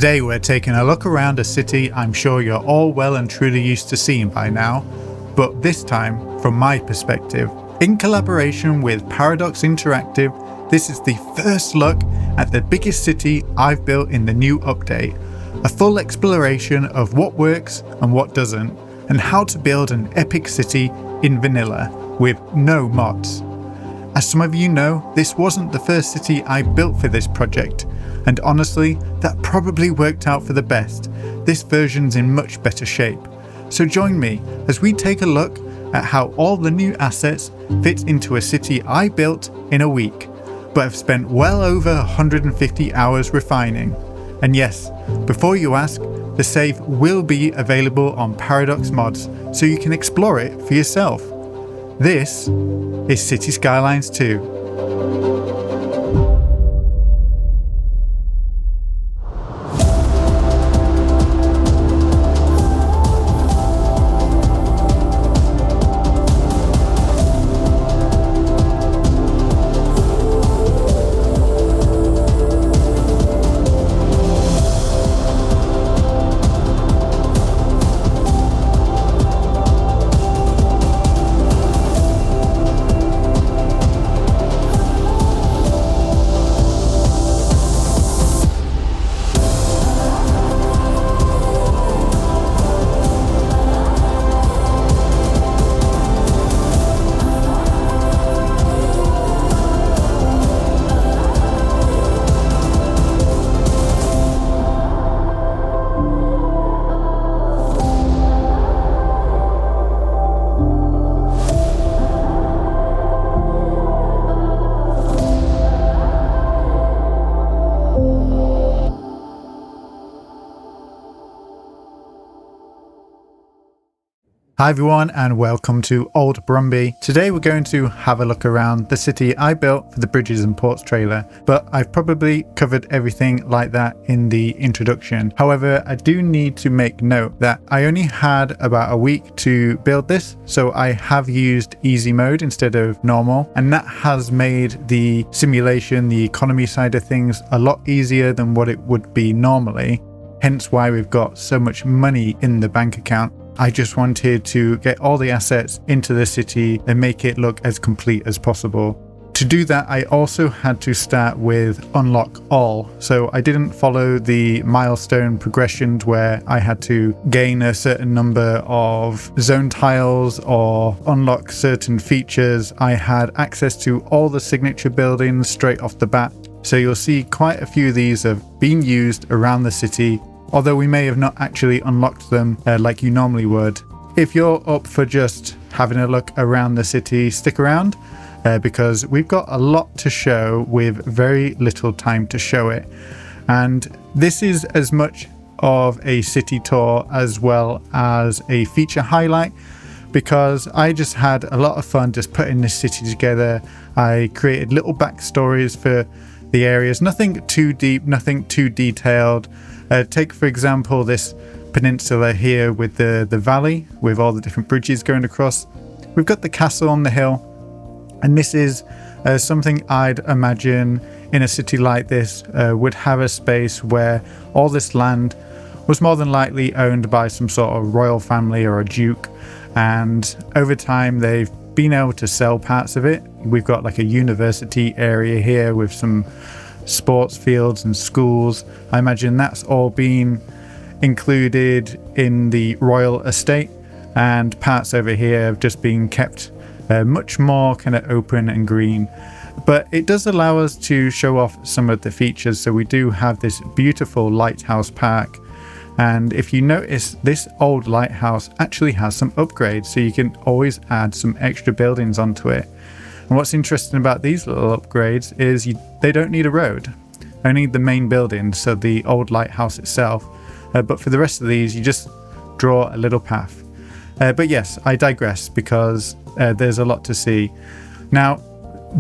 Today we're taking a look around a city I'm sure you're all well and truly used to seeing by now, but this time from my perspective. In collaboration with Paradox Interactive, this is the first look at the biggest city I've built in the new update. A full exploration of what works and what doesn't, and how to build an epic city in vanilla with no mods. As some of you know, this wasn't the first city I built for this project, and honestly, that probably worked out for the best. This version's in much better shape. So join me as we take a look at how all the new assets fit into a city I built in a week, but have spent well over 150 hours refining. And yes, before you ask, the save will be available on Paradox Mods, so you can explore it for yourself. This is City Skylines 2. Hi everyone and welcome to Old Brumby. Today we're going to have a look around the city I built for the Bridges and Ports trailer, but I've probably covered everything like that in the introduction. However, I do need to make note that I only had about a week to build this, so I have used easy mode instead of normal, and that has made the simulation, the economy side of things, a lot easier than what it would be normally, hence why we've got so much money in the bank account. I just wanted to get all the assets into the city and make it look as complete as possible. To do that, I also had to start with unlock all. So I didn't follow the milestone progressions where I had to gain a certain number of zone tiles or unlock certain features. I had access to all the signature buildings straight off the bat. So you'll see quite a few of these have been used around the city, although we may have not actually unlocked them like you normally would. If you're up for just having a look around the city, stick around because we've got a lot to show with very little time to show it. And this is as much of a city tour as well as a feature highlight, because I just had a lot of fun just putting this city together. I created little backstories for the areas, nothing too deep, nothing too detailed. Take for example this peninsula here with the valley with all the different bridges going across. We've got the castle on the hill, and this is something I'd imagine in a city like this would have a space where all this land was more than likely owned by some sort of royal family or a duke, and over time they've been able to sell parts of it. We've got like a university area here with some sports fields and schools. I imagine that's all been included in the royal estate, and parts over here have just been kept much more kind of open and green. But it does allow us to show off some of the features. So we do have this beautiful lighthouse park, and if you notice, this old lighthouse actually has some upgrades, so you can always add some extra buildings onto it. And what's interesting about these little upgrades is they don't need a road, only the main building, so the old lighthouse itself. But for the rest of these, you just draw a little path. But yes, I digress because there's a lot to see. Now,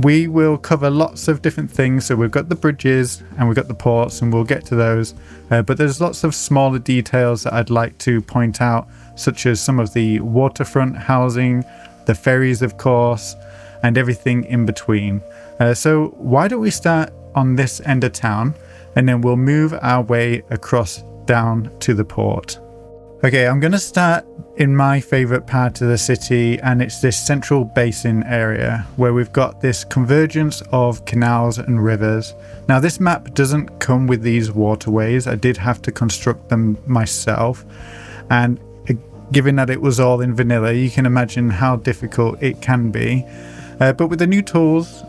we will cover lots of different things. So we've got the bridges and we've got the ports, and we'll get to those. But there's lots of smaller details that I'd like to point out, such as some of the waterfront housing, the ferries, of course, and everything in between. So why don't we start on this end of town and then we'll move our way across down to the port. Okay, I'm going to start in my favorite part of the city, and it's this central basin area where we've got this convergence of canals and rivers. Now, this map doesn't come with these waterways. I did have to construct them myself, and given that it was all in vanilla, you can imagine how difficult it can be. But with the new tools,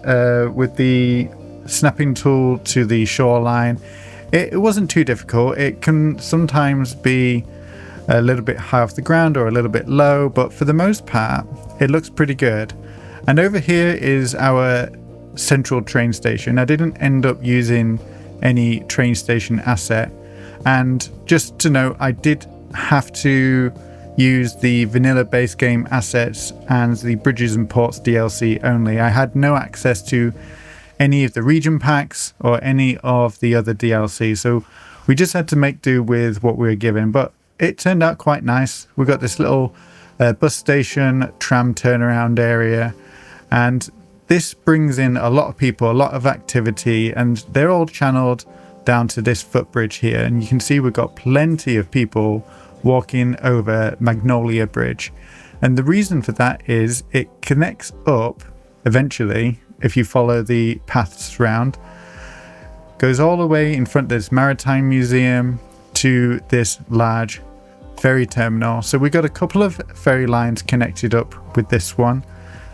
with the snapping tool to the shoreline, it wasn't too difficult. It can sometimes be a little bit high off the ground or a little bit low, but for the most part it looks pretty good. And over here is our central train station. I didn't end up using any train station asset, and just to note, I did have to use the vanilla base game assets and the Bridges and Ports DLC only. I had no access to any of the region packs or any of the other DLC, so we just had to make do with what we were given. But it turned out quite nice. We've got this little bus station, tram turnaround area, and this brings in a lot of people, a lot of activity, and they're all channeled down to this footbridge here. And you can see we've got plenty of people walking over Magnolia Bridge. And the reason for that is it connects up eventually, if you follow the paths round, goes all the way in front of this Maritime Museum to this large ferry terminal. So we got a couple of ferry lines connected up with this one.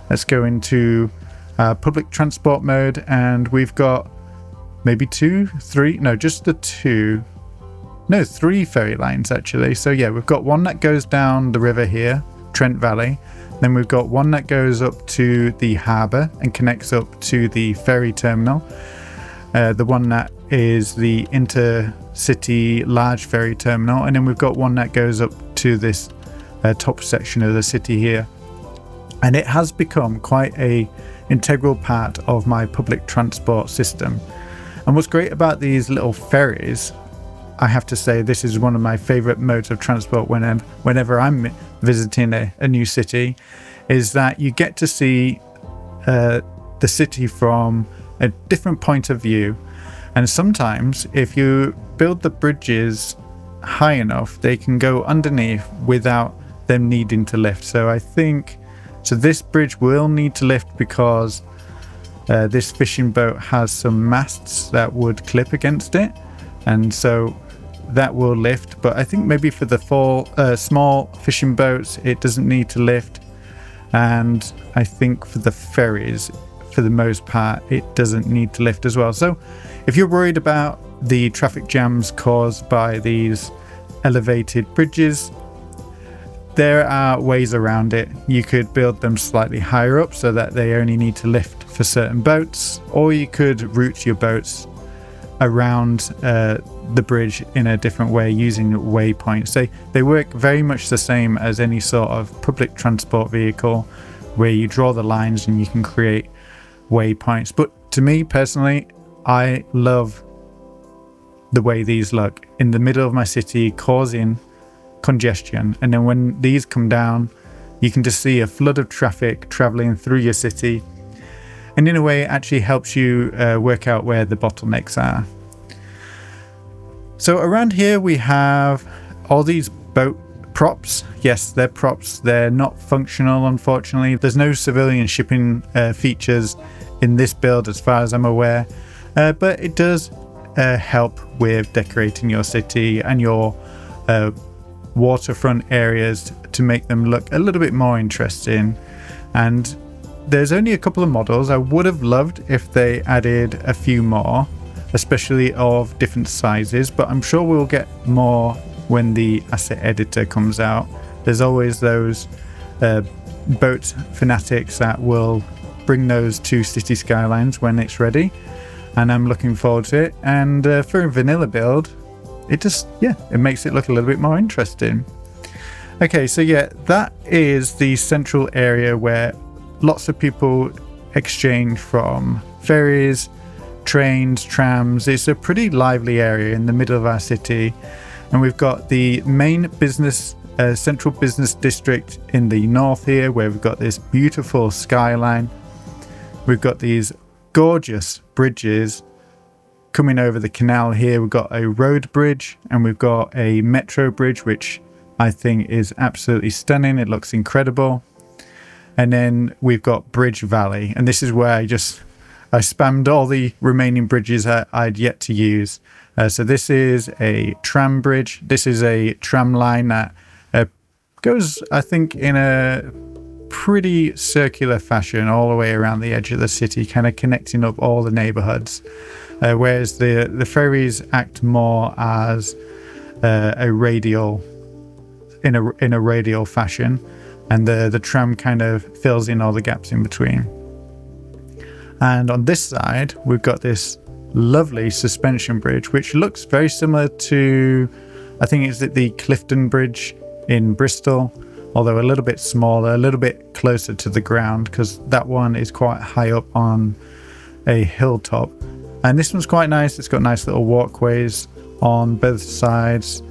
Let's go into public transport mode, and we've got maybe three ferry lines actually. So yeah, we've got one that goes down the river here, Trent Valley. Then we've got one that goes up to the harbour and connects up to the ferry terminal. The one that is the intercity large ferry terminal, and then we've got one that goes up to this top section of the city here. And it has become quite a integral part of my public transport system. And what's great about these little ferries, I have to say, this is one of my favorite modes of transport whenever I'm visiting a new city, is that you get to see the city from a different point of view. And sometimes if you build the bridges high enough, they can go underneath without them needing to lift. So I think this bridge will need to lift because this fishing boat has some masts that would clip against it, and so that will lift. But I think maybe for the small fishing boats it doesn't need to lift, and I think for the ferries, for the most part, it doesn't need to lift as well. So if you're worried about the traffic jams caused by these elevated bridges, there are ways around it. You could build them slightly higher up so that they only need to lift for certain boats, or you could route your boats around the bridge in a different way using waypoints. They work very much the same as any sort of public transport vehicle, where you draw the lines and you can create waypoints. But to me personally, I love the way these look in the middle of my city, causing congestion. And then when these come down, you can just see a flood of traffic traveling through your city, and in a way it actually helps you work out where the bottlenecks are. So around here we have all these boat props. Yes, they're props. They're not functional, unfortunately. There's no civilian shipping features in this build as far as I'm aware, but it does help with decorating your city and your waterfront areas to make them look a little bit more interesting. And there's only a couple of models. I would have loved if they added a few more, especially of different sizes, but I'm sure we'll get more when the asset editor comes out. There's always those boat fanatics that will bring those to City Skylines when it's ready, and I'm looking forward to it. And for a vanilla build, it makes it look a little bit more interesting. Okay, so yeah, that is the central area where lots of people exchange from ferries, trains, trams. It's a pretty lively area in the middle of our city, and we've got the main business central business district in the north here, where we've got this beautiful skyline. We've got these gorgeous bridges coming over the canal here, we've got a road bridge and we've got a metro bridge, which I think is absolutely stunning. It looks incredible. And then we've got Bridge Valley, and this is where I spammed all the remaining bridges that I'd yet to use. So this is a tram bridge. This is a tram line that goes, I think, in a pretty circular fashion all the way around the edge of the city, kind of connecting up all the neighborhoods. Whereas the ferries act more as a radial, in a radial fashion, and the tram kind of fills in all the gaps in between. And on this side, we've got this lovely suspension bridge, which looks very similar to, I think it's the Clifton Bridge in Bristol, although a little bit smaller, a little bit closer to the ground, because that one is quite high up on a hilltop. And this one's quite nice. It's got nice little walkways on both sides.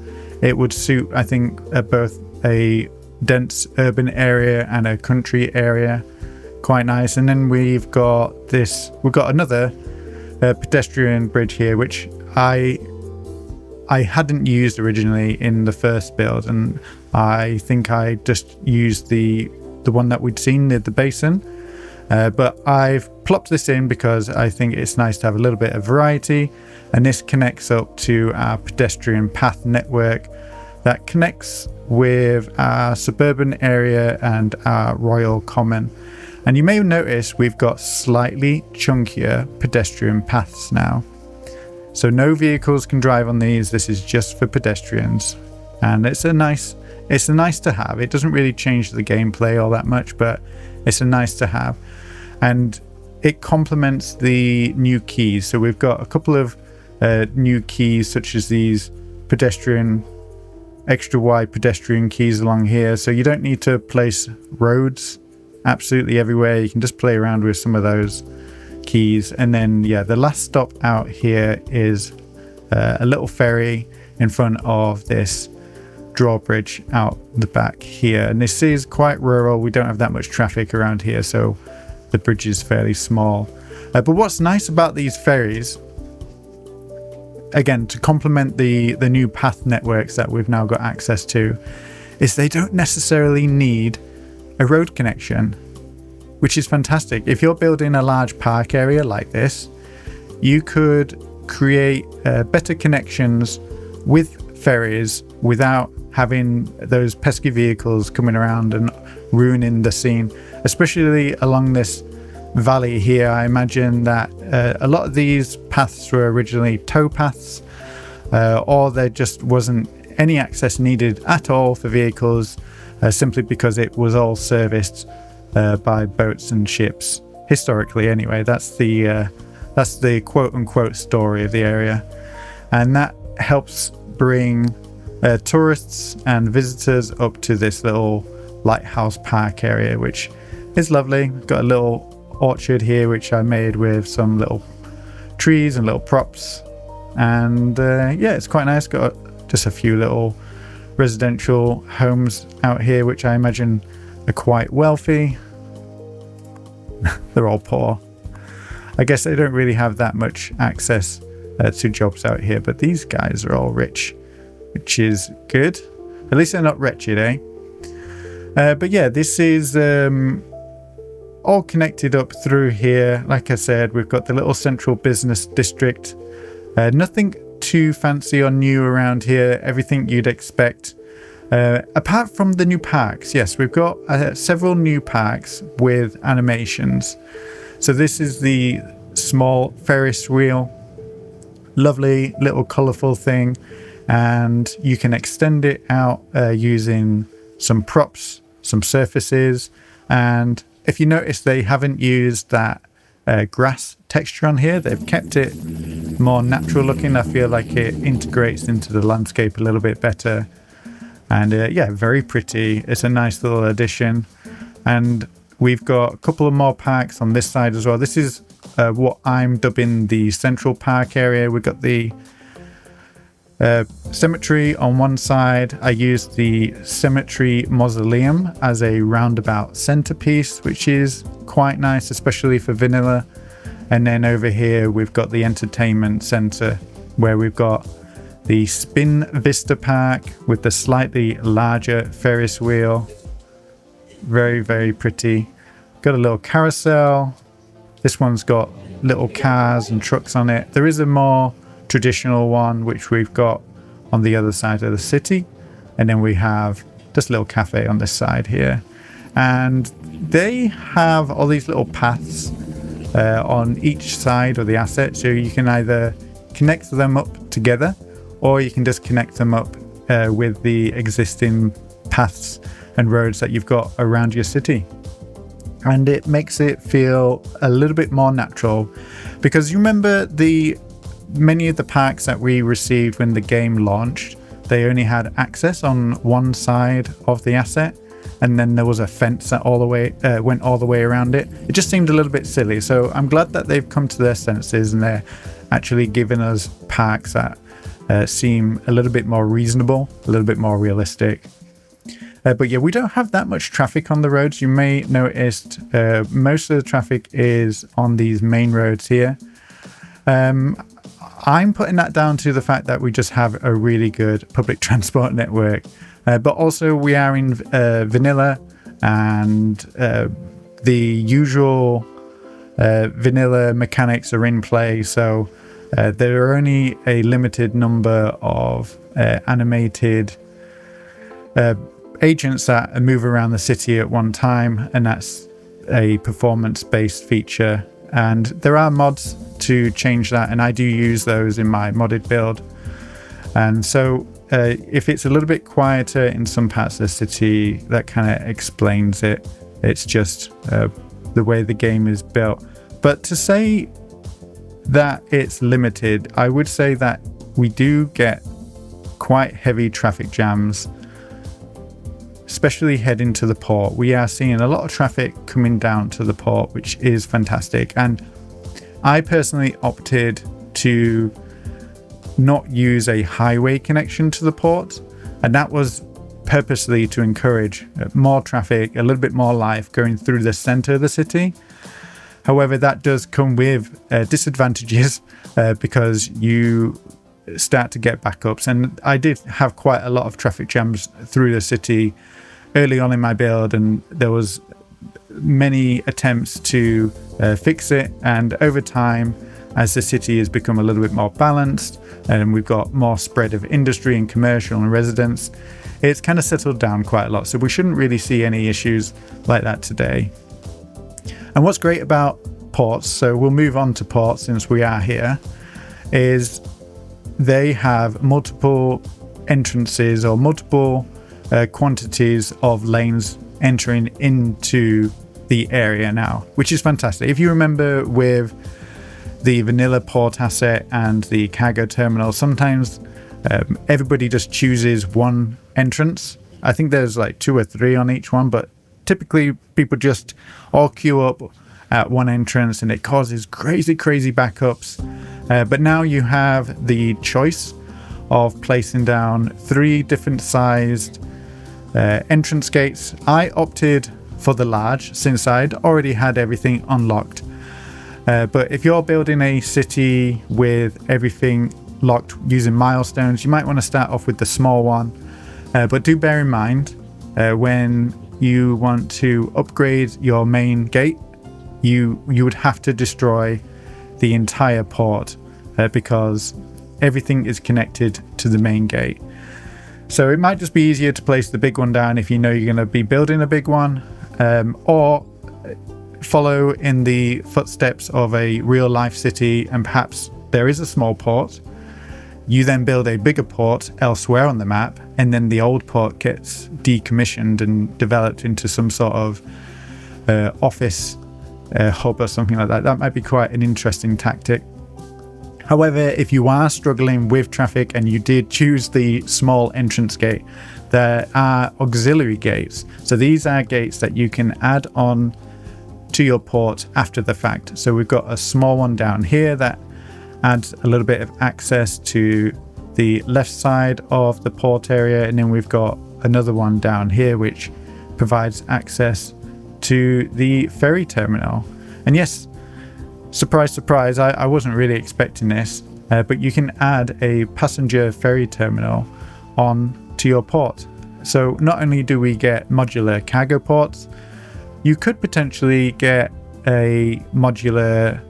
It would suit, I think, both a dense urban area and a country area. Quite nice. And then we've got another pedestrian bridge here, which I hadn't used originally in the first build, and I think I just used the one that we'd seen near the basin. But I've plopped this in because I think it's nice to have a little bit of variety, and this connects up to our pedestrian path network that connects with our suburban area and our Royal Common. And you may notice we've got slightly chunkier pedestrian paths now. So no vehicles can drive on these. This is just for pedestrians. And it's a nice to have. It doesn't really change the gameplay all that much, but it's a nice to have. And it complements the new keys. So we've got a couple of new keys, such as these extra wide pedestrian keys along here. So you don't need to place roads absolutely everywhere. You can just play around with some of those keys. And then the last stop out here is a little ferry in front of this drawbridge out the back here. And this is quite rural. We don't have that much traffic around here, so the bridge is fairly small. But what's nice about these ferries, again, to complement the new path networks that we've now got access to, is they don't necessarily need a road connection, which is fantastic. If you're building a large park area like this, you could create better connections with ferries without having those pesky vehicles coming around and ruining the scene, especially along this valley here. I imagine that a lot of these paths were originally tow paths, or there just wasn't any access needed at all for vehicles, simply because it was all serviced by boats and ships historically. Anyway, that's the quote-unquote story of the area, and that helps bring tourists and visitors up to this little lighthouse park area, which is lovely. Got a little orchard here which I made with some little trees and little props, and it's quite nice. Got just a few little residential homes out here which I imagine are quite wealthy. They're all poor. I guess they don't really have that much access to jobs out here, but these guys are all rich, which is good. At least they're not wretched, eh? But yeah, this is all connected up through here. Like I said, we've got the little central business district. Nothing too fancy or new around here. Everything you'd expect. Apart from the new parks. Yes, we've got several new parks with animations. So this is the small Ferris wheel. Lovely little colourful thing. And you can extend it out using some props, some surfaces. And if you notice, they haven't used that grass texture on here. They've kept it more natural looking. I feel like it integrates into the landscape a little bit better. And very pretty. It's a nice little addition. And we've got a couple of more parks on this side as well. This is what I'm dubbing the Central Park area. We've got the cemetery on one side. I used the cemetery mausoleum as a roundabout centerpiece, which is quite nice, especially for vanilla. And then over here we've got the entertainment center, where we've got the Spin Vista Park with the slightly larger Ferris wheel. Very, very pretty. Got a little carousel. This one's got little cars and trucks on it. There is a more traditional one which we've got on the other side of the city, and then we have this little cafe on this side here, and they have all these little paths on each side of the asset, so you can either connect them up together or you can just connect them up with the existing paths and roads that you've got around your city. And it makes it feel a little bit more natural, because you remember many of the parks that we received when the game launched, they only had access on one side of the asset, and then there was a fence that went all the way around it. It just seemed a little bit silly. So I'm glad that they've come to their senses and they're actually giving us parks that seem a little bit more reasonable, a little bit more realistic. But yeah, we don't have that much traffic on the roads. You may notice most of the traffic is on these main roads here. I'm putting that down to the fact that we just have a really good public transport network. But also we are in vanilla, and the usual vanilla mechanics are in play. So there are only a limited number of animated agents that move around the city at one time, and that's a performance-based feature. And there are mods to change that, and I do use those in my modded build. And so if it's a little bit quieter in some parts of the city, that kind of explains it. It's just the way the game is built. But to say that it's limited, I would say that we do get quite heavy traffic jams, especially heading to the port. We are seeing a lot of traffic coming down to the port, which is fantastic. And I personally opted to not use a highway connection to the port, and that was purposely to encourage more traffic, a little bit more life going through the center of the city. However, that does come with disadvantages because you start to get backups, and I did have quite a lot of traffic jams through the city early on in my build, and there was many attempts to fix it. And over time, as the city has become a little bit more balanced and we've got more spread of industry and commercial and residents, it's kind of settled down quite a lot. So we shouldn't really see any issues like that today. And what's great about ports, so we'll move on to ports since we are here, is they have multiple entrances or multiple quantities of lanes entering into the area now, which is fantastic. If you remember with the vanilla port asset and the cargo terminal, sometimes everybody just chooses one entrance. I think there's like 2 or 3 on each one, but typically people just all queue up at one entrance and it causes crazy backups. But now you have the choice of placing down 3 different sized entrance gates. I opted for the large since I'd already had everything unlocked. But if you're building a city with everything locked using milestones, you might want to start off with the small one. But do bear in mind when you want to upgrade your main gate, you would have to destroy the entire port because everything is connected to the main gate. So it might just be easier to place the big one down if you know you're going to be building a big one, or follow in the footsteps of a real life city and perhaps there is a small port. You then build a bigger port elsewhere on the map, and then the old port gets decommissioned and developed into some sort of office hub or something like that. That might be quite an interesting tactic. However, if you are struggling with traffic and you did choose the small entrance gate, there are auxiliary gates. So these are gates that you can add on to your port after the fact. So we've got a small one down here that adds a little bit of access to the left side of the port area, and then we've got another one down here which provides access to the ferry terminal. And yes, surprise, surprise, I wasn't really expecting this, but you can add a passenger ferry terminal on to your port. So not only do we get modular cargo ports, you could potentially get a modular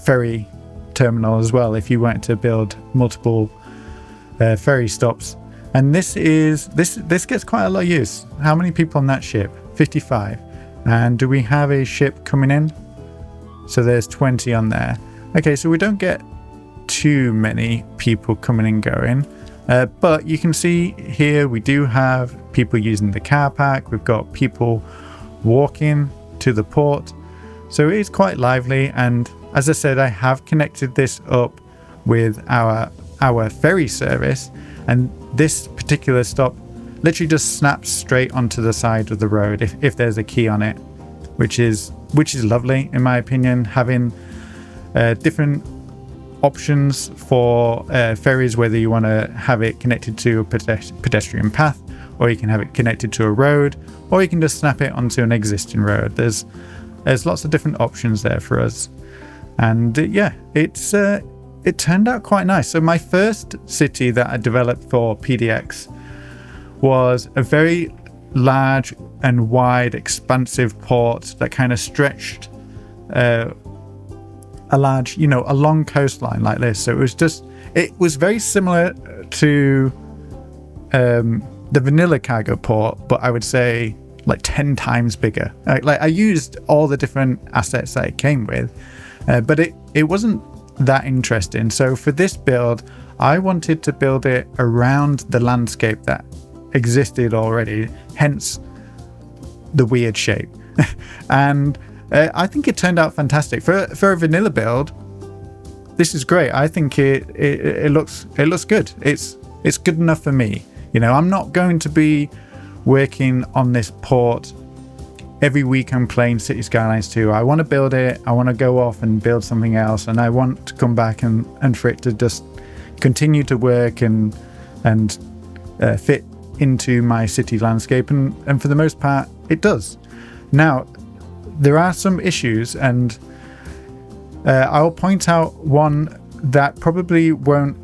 ferry terminal as well if you wanted to build multiple ferry stops. And this gets quite a lot of use. How many people on that ship? 55. And do we have a ship coming in? So there's 20 on there. Okay, so we don't get too many people coming and going. But you can see here we do have people using the car park. We've got people walking to the port. So it is quite lively. And as I said, I have connected this up with our ferry service. And this particular stop literally just snaps straight onto the side of the road if there's a key on it, which is lovely in my opinion. Having different options for ferries, whether you want to have it connected to a pedestrian path, or you can have it connected to a road, or you can just snap it onto an existing road. There's lots of different options there for us, and yeah, it turned out quite nice. So my first city that I developed for PDX was a very large and wide, expansive port that kind of stretched a long coastline like this. So it was very similar to the vanilla cargo port, but I would say like 10 times bigger. Like I used all the different assets that it came with, but it wasn't that interesting. So for this build, I wanted to build it around the landscape that existed already, hence the weird shape. And I think it turned out fantastic for a vanilla build. This is great. I think it looks good. It's good enough for me. I'm not going to be working on this port every week. I'm playing City Skylines 2. I want to build it. I want to go off and build something else, and I want to come back and for it to just continue to work and fit into my city landscape, and for the most part it does. Now there are some issues, and I'll point out one that probably won't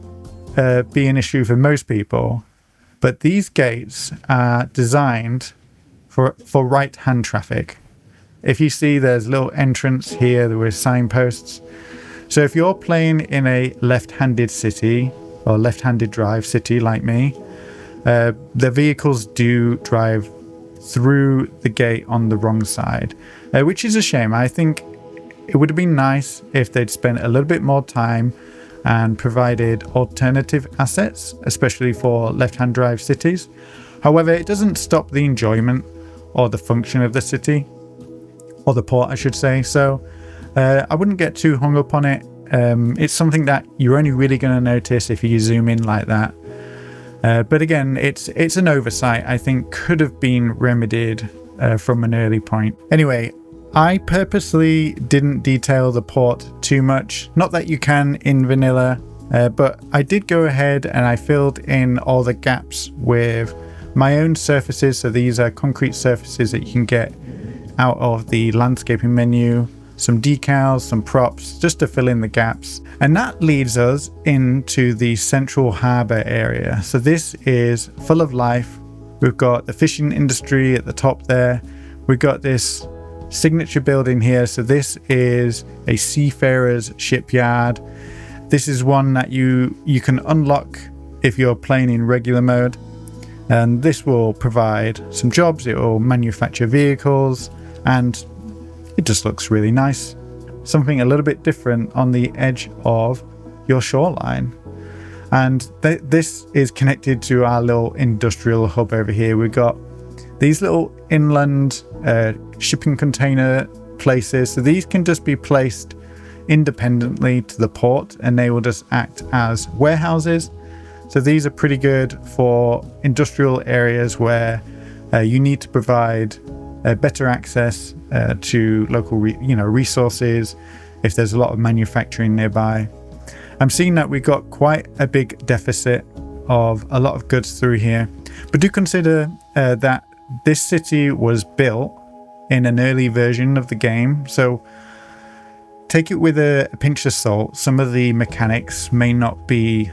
be an issue for most people, but these gates are designed for right-hand traffic. If you see, there's a little entrance here, there were signposts. So if you're playing in a left-handed city or left-handed drive city like me, the vehicles do drive through the gate on the wrong side, which is a shame. I think it would have been nice if they'd spent a little bit more time and provided alternative assets, especially for left-hand drive cities. However, it doesn't stop the enjoyment or the function of the city, or the port I should say. So I wouldn't get too hung up on it. It's something that you're only really going to notice if you zoom in like that. But again, it's an oversight. I think could have been remedied from an early point. Anyway, I purposely didn't detail the port too much. Not that you can in vanilla, but I did go ahead and I filled in all the gaps with my own surfaces. So these are concrete surfaces that you can get out of the landscaping menu, some decals, some props, just to fill in the gaps. And that leads us into the central harbour area. So this is full of life. We've got the fishing industry at the top there. We've got this signature building here. So this is a seafarer's shipyard. This is one that you can unlock if you're playing in regular mode. And this will provide some jobs. It will manufacture vehicles, and it just looks really nice. Something a little bit different on the edge of your shoreline. And this is connected to our little industrial hub over here. We've got these little inland shipping container places. So these can just be placed independently to the port, and they will just act as warehouses. So these are pretty good for industrial areas where you need to provide better access to local resources if there's a lot of manufacturing nearby. I'm seeing that we've got quite a big deficit of a lot of goods through here, but do consider that this city was built in an early version of the game. So take it with a pinch of salt. Some of the mechanics may not be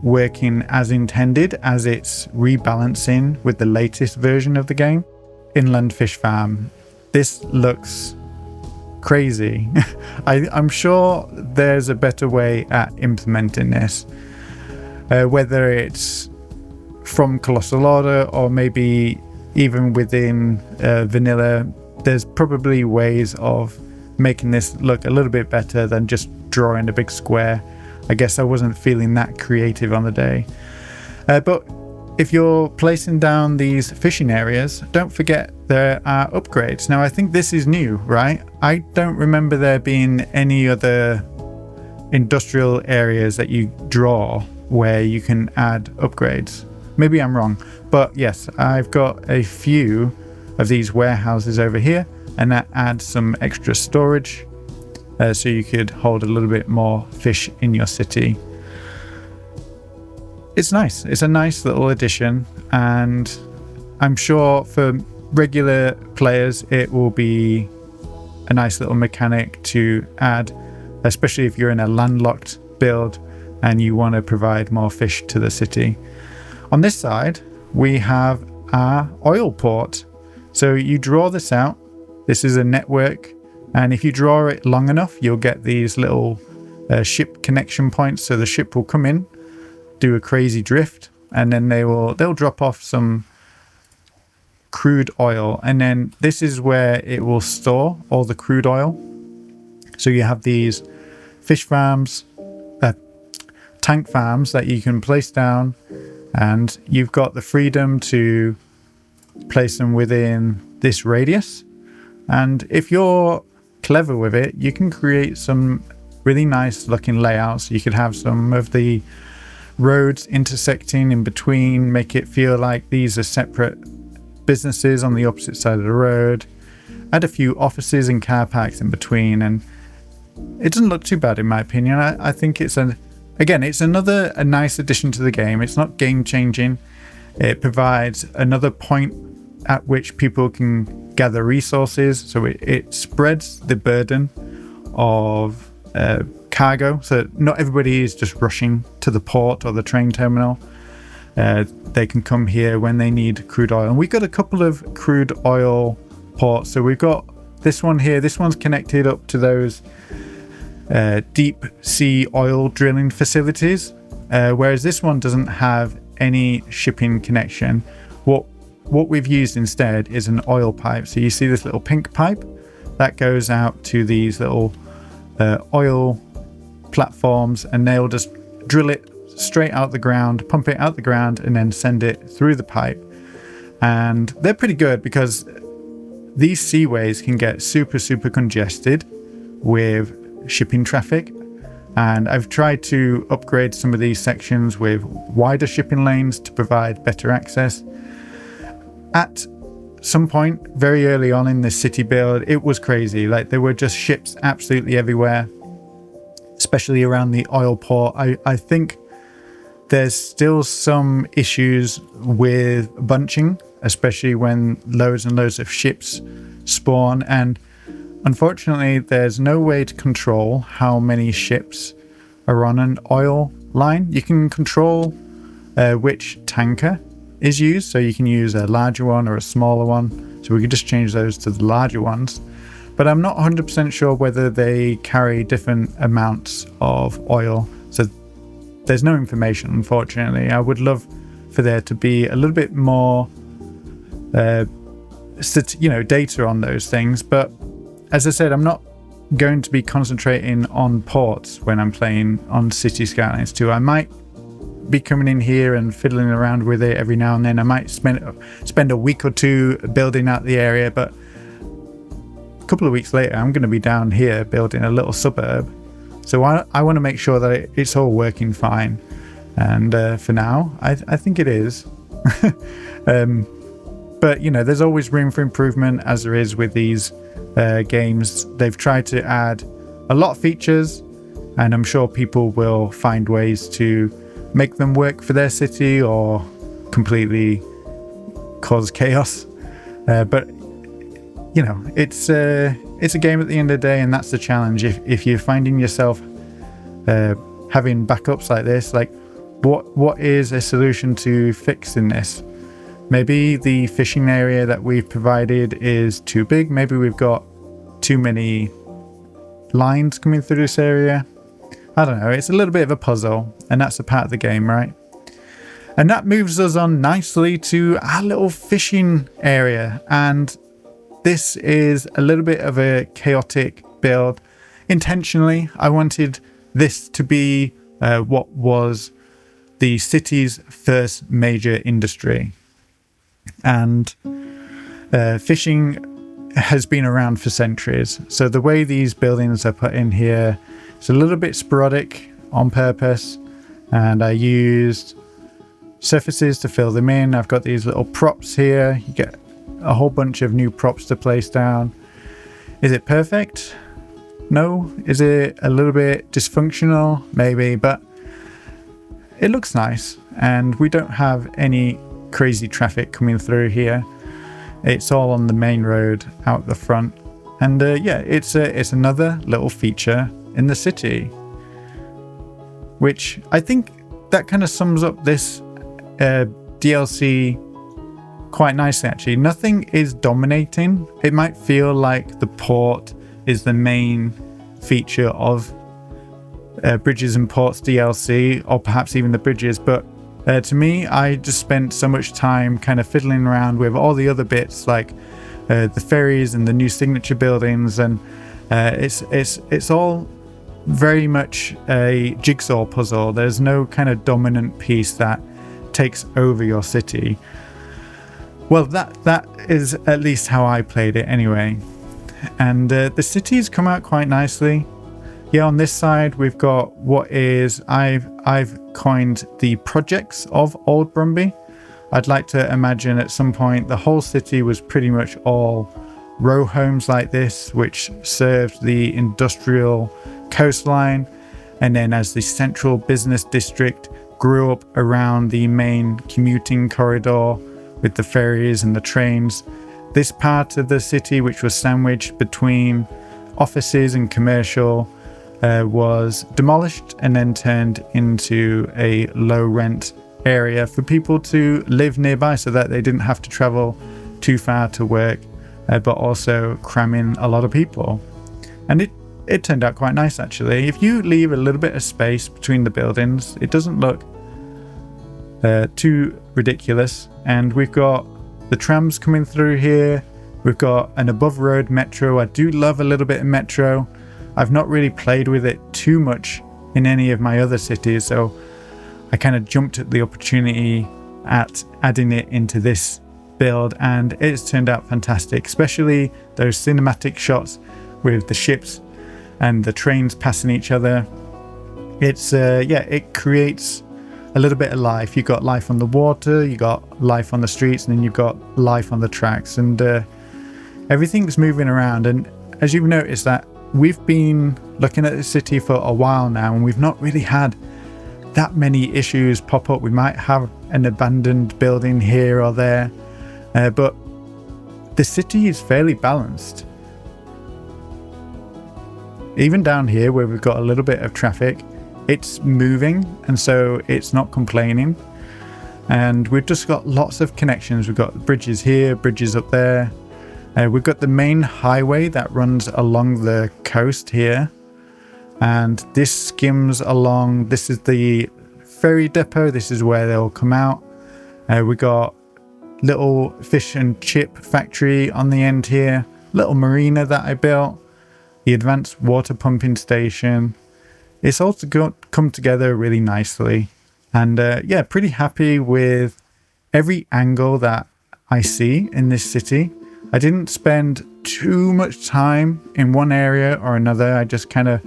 working as intended as it's rebalancing with the latest version of the game. Inland Fish Farm, this looks crazy. I'm sure there's a better way at implementing this, whether it's from Colossal Order or maybe even within vanilla. There's probably ways of making this look a little bit better than just drawing a big square. I guess I wasn't feeling that creative on the day. But if you're placing down these fishing areas, don't forget there are upgrades. Now, I think this is new, right? I don't remember there being any other industrial areas that you draw where you can add upgrades. Maybe I'm wrong, but yes, I've got a few of these warehouses over here, and that adds some extra storage, so you could hold a little bit more fish in your city. It's nice. It's a nice little addition, and I'm sure for regular players it will be a nice little mechanic to add, especially if you're in a landlocked build and you want to provide more fish to the city. On this side, we have our oil port. So you draw this out. This is a network, and if you draw it long enough, you'll get these little ship connection points. So the ship will come in, do a crazy drift, and then they'll drop off some crude oil, and then this is where it will store all the crude oil. So you have these fish farms, tank farms that you can place down, and you've got the freedom to place them within this radius. And if you're clever with it, you can create some really nice looking layouts. You could have some of the roads intersecting in between, make it feel like these are separate businesses on the opposite side of the road, add a few offices and car parks in between, and it doesn't look too bad in my opinion. I think it's a nice addition to the game. It's not game changing. It provides another point at which people can gather resources, so it spreads the burden of cargo, so not everybody is just rushing to the port or the train terminal. They can come here when they need crude oil, and we've got a couple of crude oil ports. So we've got this one here. This one's connected up to those deep sea oil drilling facilities, whereas this one doesn't have any shipping connection. What we've used instead is an oil pipe. So you see this little pink pipe that goes out to these little oil platforms, and they'll just drill it straight out the ground, pump it out the ground, and then send it through the pipe. And they're pretty good because these seaways can get super congested with shipping traffic, and I've tried to upgrade some of these sections with wider shipping lanes to provide better access. At some point very early on in this city build, it was crazy. Like, there were just ships absolutely everywhere, especially around the oil port. I think there's still some issues with bunching, especially when loads and loads of ships spawn, and unfortunately there's no way to control how many ships are on an oil line. You can control which tanker is used, so you can use a larger one or a smaller one, so we could just change those to the larger ones, but I'm not 100% sure whether they carry different amounts of oil, so there's no information, unfortunately. I would love for there to be a little bit more data on those things, but as I said, I'm not going to be concentrating on ports when I'm playing on City Skylines 2. I might be coming in here and fiddling around with it every now and then. I might spend a week or two building out the area, but a couple of weeks later I'm going to be down here building a little suburb. So I want to make sure that it's all working fine, and for now I think it is. But there's always room for improvement, as there is with these games. They've tried to add a lot of features, and I'm sure people will find ways to make them work for their city or completely cause chaos. But you know, it's a game at the end of the day, and that's the challenge. If you're finding yourself having backups like this, like what is a solution to fixing this? Maybe the fishing area that we've provided is too big. Maybe we've got too many lines coming through this area. I don't know. It's a little bit of a puzzle, and that's a part of the game, right? And that moves us on nicely to our little fishing area. And this is a little bit of a chaotic build. Intentionally, I wanted this to be what was the city's first major industry. And fishing has been around for centuries. So the way these buildings are put in here is a little bit sporadic on purpose. And I used surfaces to fill them in. I've got these little props here. You get a whole bunch of new props to place down. Is it perfect? No. Is it a little bit dysfunctional? Maybe, but it looks nice. And we don't have any crazy traffic coming through here. It's all on the main road out the front. And yeah, it's another little feature in the city, which I think that kind of sums up this DLC quite nicely, actually. Nothing is dominating. It might feel like the port is the main feature of Bridges and Ports DLC, or perhaps even the bridges, but to me, I just spent so much time kind of fiddling around with all the other bits, like the ferries and the new signature buildings, and it's all very much a jigsaw puzzle. There's no kind of dominant piece that takes over your city. Well, that is at least how I played it anyway. And the cities come out quite nicely. Yeah, on this side we've got what is I've coined the projects of Old Brumby. I'd like to imagine at some point the whole city was pretty much all row homes like this, which served the industrial coastline, and then as the central business district grew up around the main commuting corridor with the ferries and the trains, this part of the city, which was sandwiched between offices and commercial, was demolished and then turned into a low rent area for people to live nearby, so that they didn't have to travel too far to work, but also cram in a lot of people. And it turned out quite nice, actually. If you leave a little bit of space between the buildings, it doesn't look too ridiculous. And we've got the trams coming through here. We've got an above road metro. I do love a little bit of metro. I've not really played with it too much in any of my other cities, so I kind of jumped at the opportunity at adding it into this build, and it's turned out fantastic, especially those cinematic shots with the ships and the trains passing each other. It's yeah, it creates a little bit of life. You've got life on the water, you got life on the streets, and then you've got life on the tracks, and everything's moving around. And as you've noticed, that we've been looking at the city for a while now, and we've not really had that many issues pop up. We might have an abandoned building here or there, but the city is fairly balanced. Even down here where we've got a little bit of traffic, it's moving, and so it's not complaining. And we've just got lots of connections. We've got bridges here, bridges up there. We've got the main highway that runs along the coast here, and this skims along. This is the ferry depot. This is where they'll come out. We got little fish and chip factory on the end here, little marina that I built, the advanced water pumping station. It's all come together really nicely, and yeah, pretty happy with every angle that I see in this city. I didn't spend too much time in one area or another. I just kind of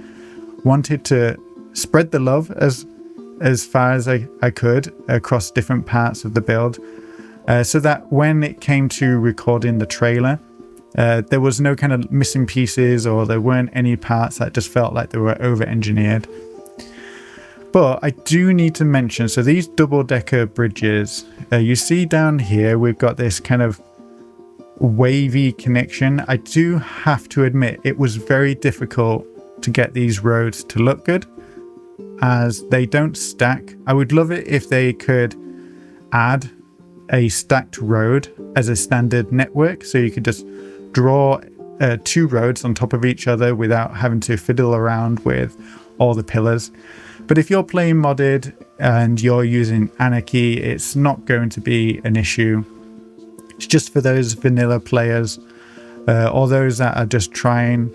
wanted to spread the love as far as I could across different parts of the build, so that when it came to recording the trailer, there was no kind of missing pieces, or there weren't any parts that just felt like they were over-engineered. But I do need to mention, so these double-decker bridges, you see down here, we've got this kind of wavy connection. I do have to admit it was very difficult to get these roads to look good, as they don't stack. I would love it if they could add a stacked road as a standard network, so you could just draw 2 roads on top of each other without having to fiddle around with all the pillars. But if you're playing modded and you're using Anarchy, it's not going to be an issue. It's just for those vanilla players, or those that are just trying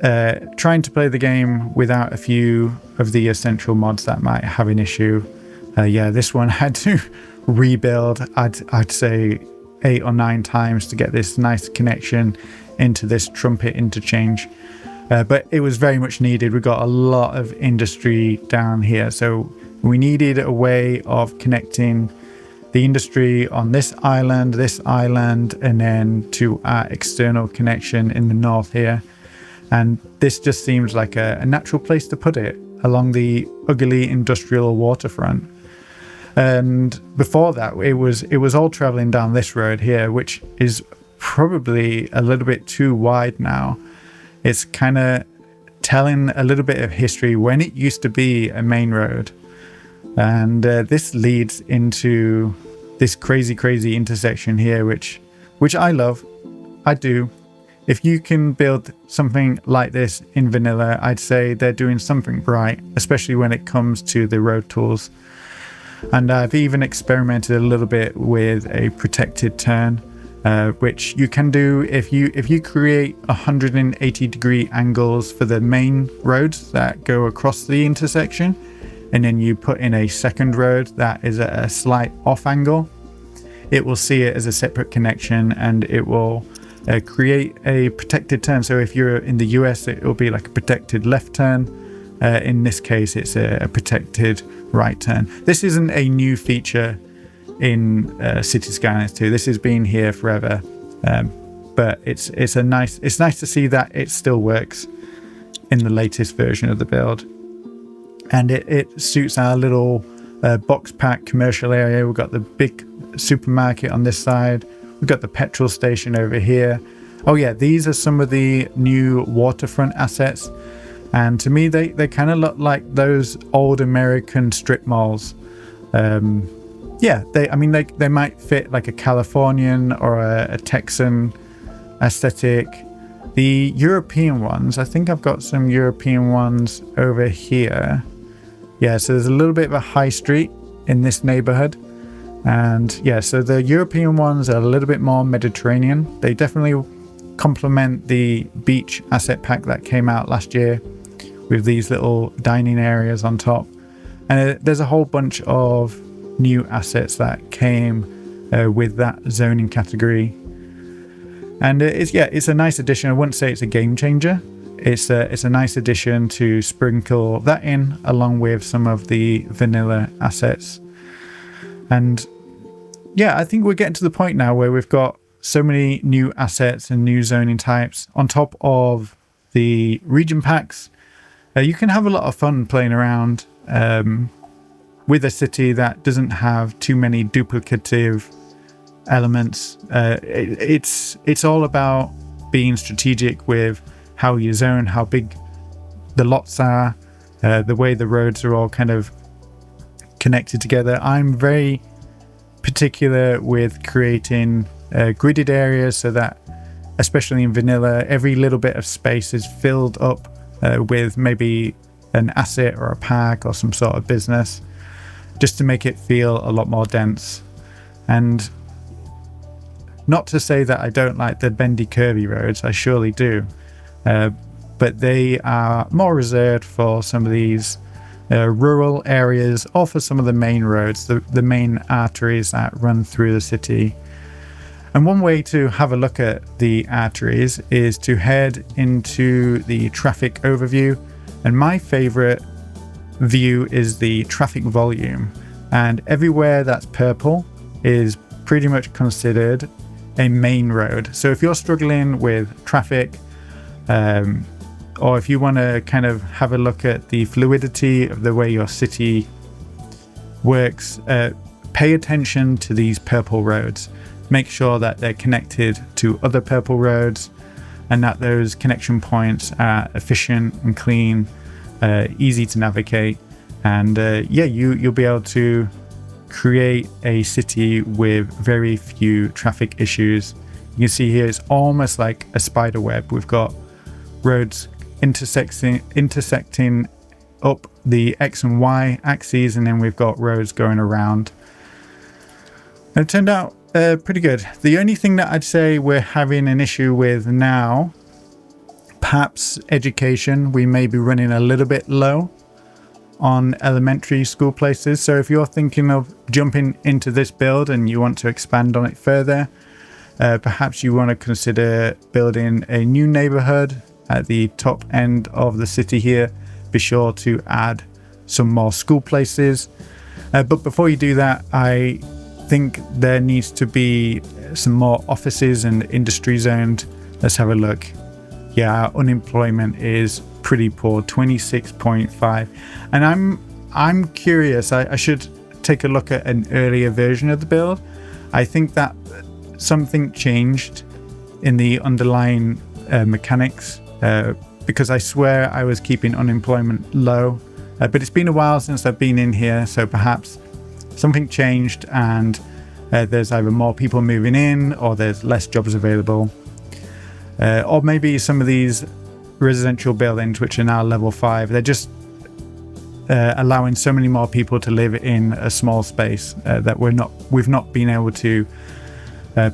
to play the game without a few of the essential mods that might have an issue. Yeah, this one had to rebuild, I'd say 8 or 9 times to get this nice connection into this trumpet interchange. But it was very much needed. We got a lot of industry down here, so we needed a way of connecting the industry on this island, and then to our external connection in the north here. And this just seems like a natural place to put it, along the ugly industrial waterfront. And before that, it was all traveling down this road here, which is probably a little bit too wide now. It's kind of telling a little bit of history when it used to be a main road. And this leads into this crazy intersection here, which I love. I do. If you can build something like this in vanilla, I'd say they're doing something right, especially when it comes to the road tools. And I've even experimented a little bit with a protected turn, which you can do if you create 180-degree angles for the main roads that go across the intersection, and then you put in a second road that is at a slight off angle. It will see it as a separate connection, and it will create a protected turn. So if you're in the US, it will be like a protected left turn. In this case, it's a protected right turn. This isn't a new feature in City Skylines 2. This has been here forever, but it's nice to see that it still works in the latest version of the build, and it suits our little box pack commercial area. We've got the big supermarket on this side. We've got the petrol station over here. Oh yeah, these are some of the new waterfront assets. And to me, they kind of look like those old American strip malls. Yeah, they might fit like a Californian or a Texan aesthetic. The European ones, I think I've got some European ones over here. Yeah, so there's a little bit of a high street in this neighborhood. And yeah, so the European ones are a little bit more Mediterranean. They definitely complement the beach asset pack that came out last year, with these little dining areas on top. And there's a whole bunch of new assets that came with that zoning category. And it's a nice addition. I wouldn't say it's a game changer. It's a nice addition to sprinkle that in along with some of the vanilla assets. And yeah, I think we're getting to the point now where we've got so many new assets and new zoning types on top of the region packs. You can have a lot of fun playing around with a city that doesn't have too many duplicative elements. It's all about being strategic with how you zone, how big the lots are, the way the roads are all kind of connected together. I'm very particular with creating gridded areas so that, especially in vanilla, every little bit of space is filled up with maybe an asset or a park or some sort of business, just to make it feel a lot more dense. And not to say that I don't like the bendy curvy roads, I surely do, but they are more reserved for some of these rural areas, or for some of the main roads, the main arteries that run through the city. And one way to have a look at the arteries is to head into the traffic overview. And my favorite view is the traffic volume. And everywhere that's purple is pretty much considered a main road. So if you're struggling with traffic, or if you want to kind of have a look at the fluidity of the way your city works, pay attention to these purple roads. make sure that they're connected to other purple roads and that those connection points are efficient and clean, easy to navigate. And you'll be able to create a city with very few traffic issues. You can see here it's almost like a spider web. We've got roads intersecting up the X and Y axes, and then we've got roads going around. And it turned out pretty good. The only thing that I'd say we're having an issue with now, perhaps education. We may be running a little bit low on elementary school places. So if you're thinking of jumping into this build and you want to expand on it further, perhaps you want to consider building a new neighborhood at the top end of the city here. Be sure to add some more school places. But before you do that, I think there needs to be some more offices and industry zoned. Let's have a look. Yeah, our unemployment is pretty poor, 26.5. And I'm curious, I should take a look at an earlier version of the build. I think that something changed in the underlying mechanics, because I swear I was keeping unemployment low, but it's been a while since I've been in here, so perhaps something changed and there's either more people moving in or there's less jobs available, or maybe some of these residential buildings which are now level 5, they're just allowing so many more people to live in a small space that we've not been able to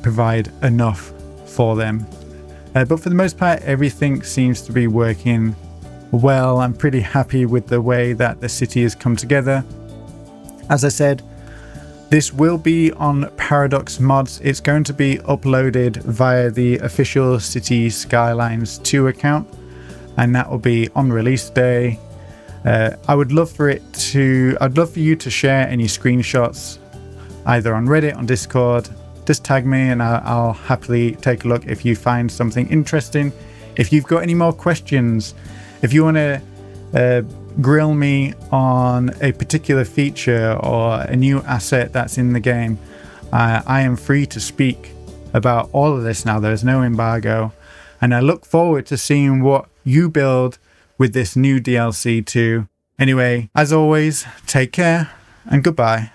provide enough for them. But for the most part, everything seems to be working well. I'm pretty happy with the way that the city has come together. As I said, this will be on Paradox Mods. It's going to be uploaded via the official City Skylines II account, and that will be on release day. I'd love for you to share any screenshots either on Reddit, on Discord. Just tag me and I'll happily take a look if you find something interesting. If you've got any more questions, if you want to grill me on a particular feature or a new asset that's in the game, I am free to speak about all of this now. There's no embargo, and I look forward to seeing what you build with this new DLC too. Anyway, as always, take care and goodbye.